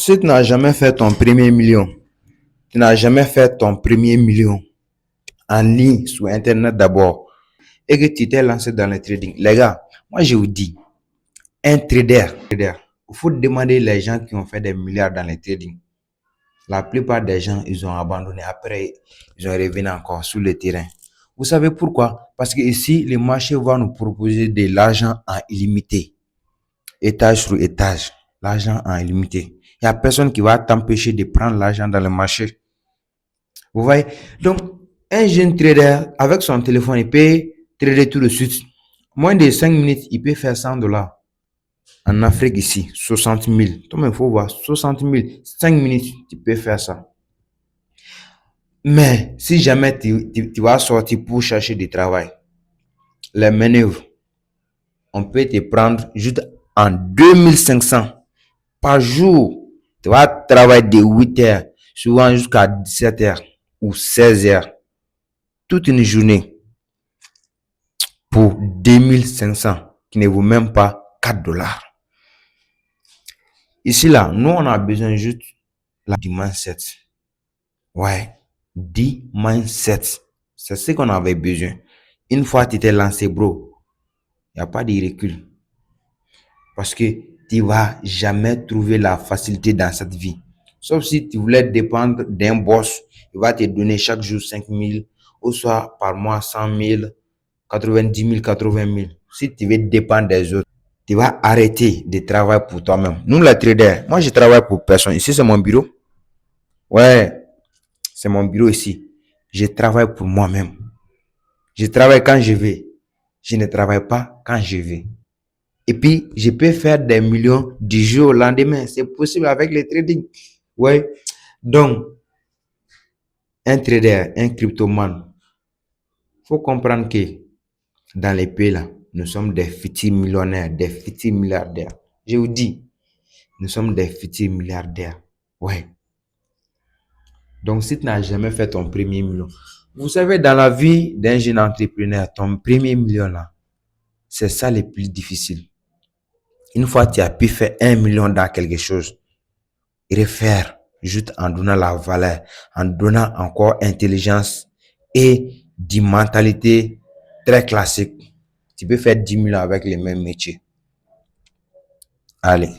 Si tu n'as jamais fait ton premier million, tu n'as jamais fait ton premier million en ligne sur Internet d'abord et que tu t'es lancé dans le trading, les gars, moi je vous dis, un trader, il faut demander les gens qui ont fait des milliards dans le trading. La plupart des gens, ils ont abandonné. Après, ils ont revenu encore sur le terrain. Vous savez pourquoi? Parce que ici, le marché va nous proposer de l'argent en illimité. Étage sur étage. L'argent en illimité. Il n'y a personne qui va t'empêcher de prendre l'argent dans le marché. Vous voyez? Donc, un jeune trader, avec son téléphone, il peut trader tout de suite. Moins de 5 minutes, il peut faire $100. En Afrique ici, 60 000. Toi, il faut voir, 60 000, 5 minutes, tu peux faire ça. Mais si jamais tu vas sortir pour chercher du travail, les manœuvres, on peut te prendre juste en 2500 par jour. Tu vas travailler de 8 heures, souvent jusqu'à 17 heures ou 16 heures. Toute une journée pour 2500, qui ne vaut même pas $4. Ici, là, nous, on a besoin juste du mindset. Ouais, du mindset. C'est ce qu'on avait besoin. Une fois que tu t'es lancé, bro, il n'y a pas de recul. Parce que tu ne vas jamais trouver la facilité dans cette vie. Sauf si tu voulais dépendre d'un boss, il va te donner chaque jour 5 000, ou soit par mois 100 000, 90 000, 80 000. Si tu veux dépendre des autres, tu vas arrêter de travailler pour toi-même. Nous, les traders, moi, je travaille pour personne. Ici, c'est mon bureau. Ouais, c'est mon bureau ici. Je travaille pour moi-même. Je travaille quand je vais. Je ne travaille pas quand je vais. Et puis, je peux faire des millions du jour au lendemain. C'est possible avec le trading. Ouais. Donc, un trader, un cryptoman, faut comprendre que dans les pays là, nous sommes des futurs millionnaires, des futurs milliardaires. Je vous dis, nous sommes des futurs milliardaires. Ouais. Donc, si tu n'as jamais fait ton premier million, vous savez, dans la vie d'un jeune entrepreneur, ton premier million là, c'est ça le plus difficile. Une fois que tu as pu faire 1 million dans quelque chose, refaire juste en donnant la valeur, en donnant encore intelligence et d'une mentalité très classique. Tu peux faire 10 millions avec les mêmes métiers. Allez.